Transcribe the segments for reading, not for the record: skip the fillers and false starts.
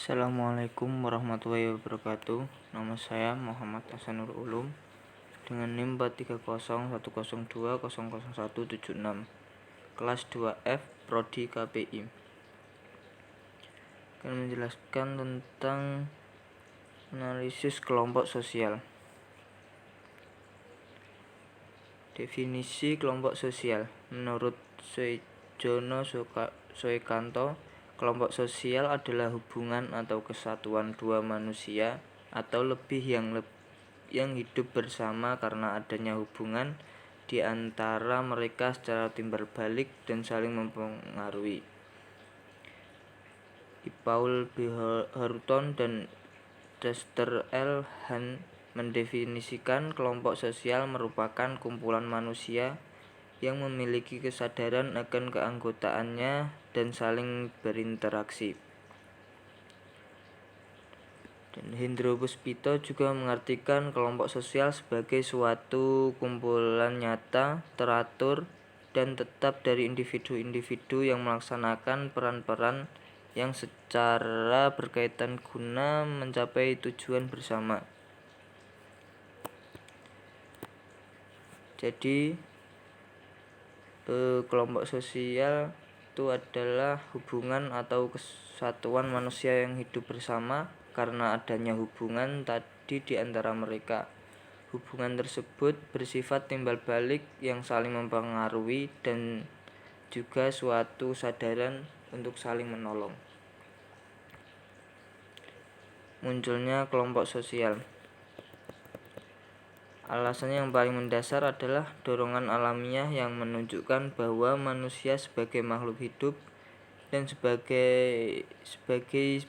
Assalamualaikum warahmatullahi wabarakatuh. Nama saya Muhammad Hasanur Ulum dengan NIM 4301002000176, kelas 2F Prodi KPI. Akan menjelaskan tentang analisis kelompok sosial. Definisi kelompok sosial menurut Soejono Soekanto, kelompok sosial adalah hubungan atau kesatuan dua manusia atau lebih yang hidup bersama karena adanya hubungan di antara mereka secara timbal balik dan saling mempengaruhi. Paul B. Hutton dan Dexter L. Hunt mendefinisikan kelompok sosial merupakan kumpulan manusia yang memiliki kesadaran akan keanggotaannya dan saling berinteraksi. Dan Hendro Puspito juga mengartikan kelompok sosial sebagai suatu kumpulan nyata, teratur, dan tetap dari individu-individu yang melaksanakan peran-peran yang secara berkaitan guna mencapai tujuan bersama. Jadi kelompok sosial itu adalah hubungan atau kesatuan manusia yang hidup bersama karena adanya hubungan tadi di antara mereka. Hubungan tersebut bersifat timbal balik yang saling mempengaruhi dan juga suatu sadaran untuk saling menolong. Munculnya kelompok sosial. Alasan yang paling mendasar adalah dorongan alamiah yang menunjukkan bahwa manusia sebagai makhluk hidup dan sebagai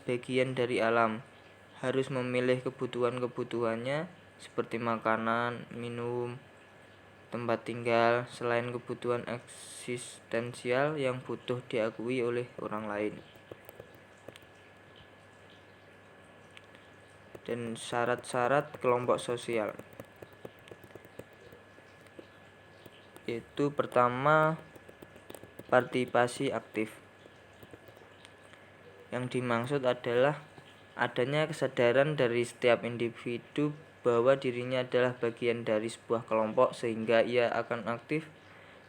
bagian dari alam harus memilih kebutuhan-kebutuhannya seperti makanan, minum, tempat tinggal selain kebutuhan eksistensial yang butuh diakui oleh orang lain. Dan syarat-syarat kelompok sosial yaitu pertama, partisipasi aktif. Yang dimaksud adalah adanya kesadaran dari setiap individu bahwa dirinya adalah bagian dari sebuah kelompok sehingga ia akan aktif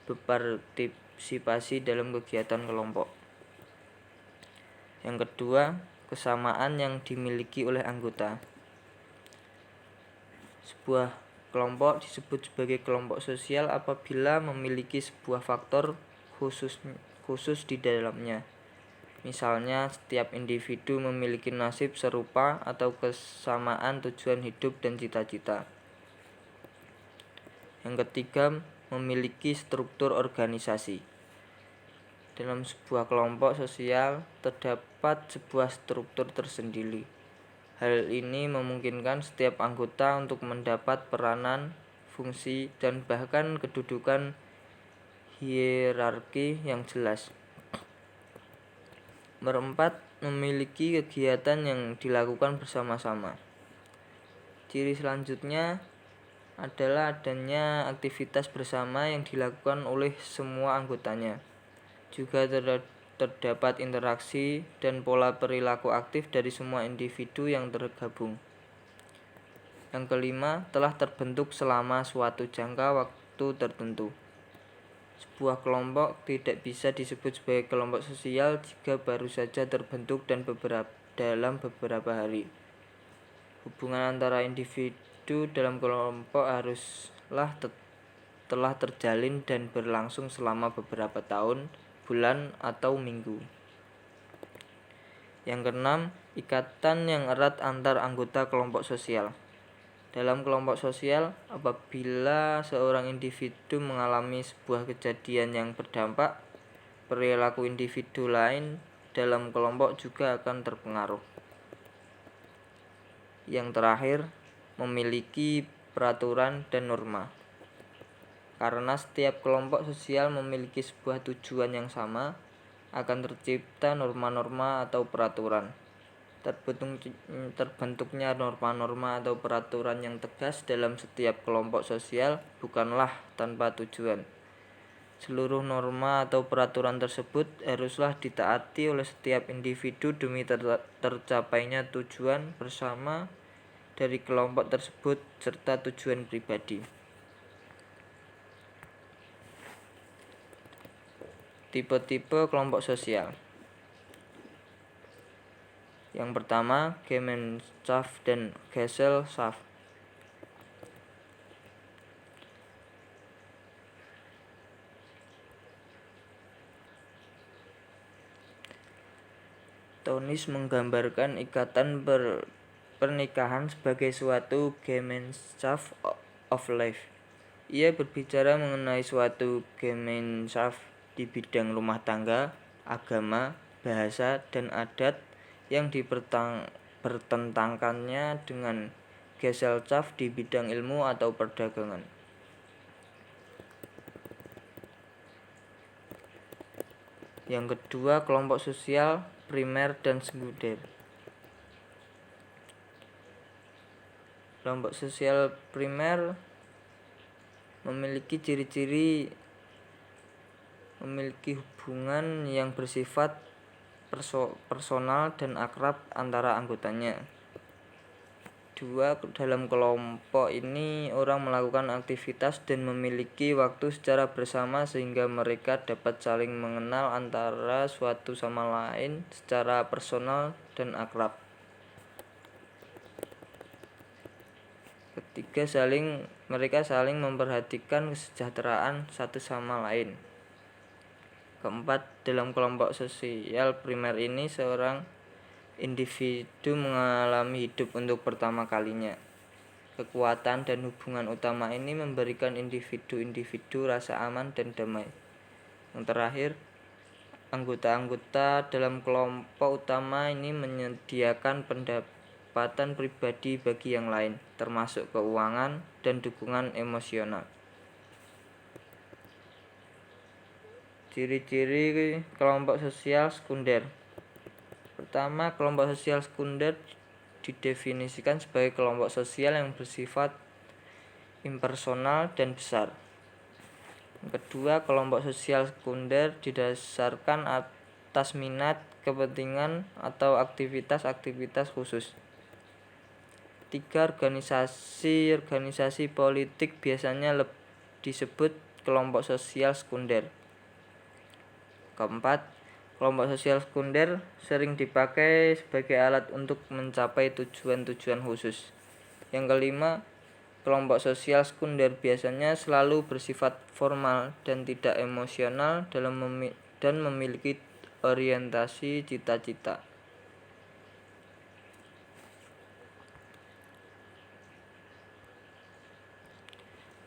berpartisipasi dalam kegiatan kelompok. Yang kedua, kesamaan yang dimiliki oleh anggota. Sebuah kelompok disebut sebagai kelompok sosial apabila memiliki sebuah faktor khusus di dalamnya. Misalnya, setiap individu memiliki nasib serupa atau kesamaan tujuan hidup dan cita-cita. Yang ketiga, memiliki struktur organisasi. Dalam sebuah kelompok sosial terdapat sebuah struktur tersendiri. Hal ini memungkinkan setiap anggota untuk mendapat peranan, fungsi, dan bahkan kedudukan hierarki yang jelas. Berempat, memiliki kegiatan yang dilakukan bersama-sama. Ciri selanjutnya adalah adanya aktivitas bersama yang dilakukan oleh semua anggotanya. Juga terdapat interaksi dan pola perilaku aktif dari semua individu yang tergabung. Yang kelima, telah terbentuk selama suatu jangka waktu tertentu. Sebuah kelompok tidak bisa disebut sebagai kelompok sosial jika baru saja terbentuk dan dalam beberapa hari. Hubungan antara individu dalam kelompok haruslah telah terjalin dan berlangsung selama beberapa tahun, bulan, atau minggu. Yang keenam, ikatan yang erat antar anggota kelompok sosial. Dalam kelompok sosial, apabila seorang individu mengalami sebuah kejadian yang berdampak, perilaku individu lain dalam kelompok juga akan terpengaruh. Yang terakhir, memiliki peraturan dan norma. Karena setiap kelompok sosial memiliki sebuah tujuan yang sama, akan tercipta norma-norma atau peraturan. Terbentuknya norma-norma atau peraturan yang tegas dalam setiap kelompok sosial bukanlah tanpa tujuan. Seluruh norma atau peraturan tersebut haruslah ditaati oleh setiap individu demi tercapainya tujuan bersama dari kelompok tersebut serta tujuan pribadi. Tipe-tipe kelompok sosial. Yang pertama, Gemeinschaft dan Gesellschaft. Tonis menggambarkan ikatan pernikahan sebagai suatu Gemeinschaft of life. Ia berbicara mengenai suatu Gemeinschaft di bidang rumah tangga, agama, bahasa, dan adat yang bertentangkannya dengan Gesellschaft di bidang ilmu atau perdagangan. Yang kedua, kelompok sosial primer dan sekunder. Kelompok sosial primer memiliki ciri-ciri memiliki hubungan yang bersifat personal dan akrab antara anggotanya. Dalam kelompok ini orang melakukan aktivitas dan memiliki waktu secara bersama sehingga mereka dapat saling mengenal antara suatu sama lain secara personal dan akrab. Ketiga, mereka saling memperhatikan kesejahteraan satu sama lain. Keempat, dalam kelompok sosial primer ini seorang individu mengalami hidup untuk pertama kalinya. Kekuatan dan hubungan utama ini memberikan individu-individu rasa aman dan damai. Yang terakhir, anggota-anggota dalam kelompok utama ini menyediakan pendapatan pribadi bagi yang lain, termasuk keuangan dan dukungan emosional. Ciri-ciri kelompok sosial sekunder. Pertama, kelompok sosial sekunder didefinisikan sebagai kelompok sosial yang bersifat impersonal dan besar. Yang kedua, kelompok sosial sekunder didasarkan atas minat, kepentingan, atau aktivitas-aktivitas khusus. Tiga, organisasi politik biasanya disebut kelompok sosial sekunder. Keempat, kelompok sosial sekunder sering dipakai sebagai alat untuk mencapai tujuan-tujuan khusus. Yang kelima, kelompok sosial sekunder biasanya selalu bersifat formal dan tidak emosional dan memiliki orientasi cita-cita.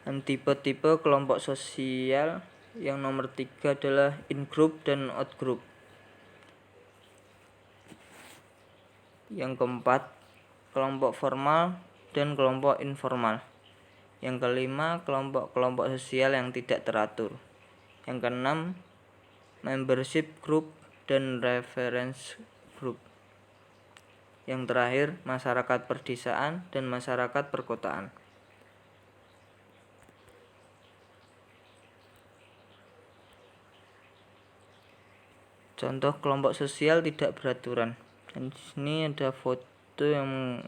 Dan tipe-tipe kelompok sosial yang nomor 3 adalah in-group dan out-group. Yang keempat, kelompok formal dan kelompok informal. Yang kelima, kelompok-kelompok sosial yang tidak teratur. Yang keenam, membership group dan reference group. Yang terakhir, masyarakat perdesaan dan masyarakat perkotaan. Contoh kelompok sosial tidak beraturan. Dan di sini ada foto yang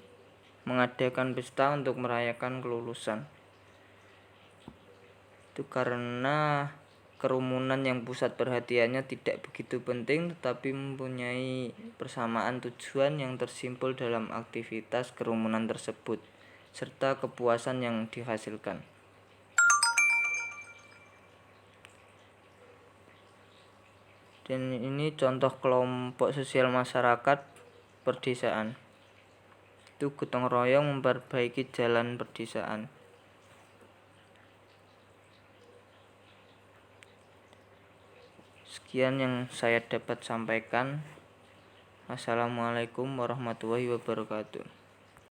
mengadakan pesta untuk merayakan kelulusan. Itu karena kerumunan yang pusat perhatiannya tidak begitu penting tetapi mempunyai persamaan tujuan yang tersimpul dalam aktivitas kerumunan tersebut serta kepuasan yang dihasilkan. Dan ini contoh kelompok sosial masyarakat perdesaan. Itu gotong royong memperbaiki jalan perdesaan. Sekian yang saya dapat sampaikan. Assalamualaikum warahmatullahi wabarakatuh.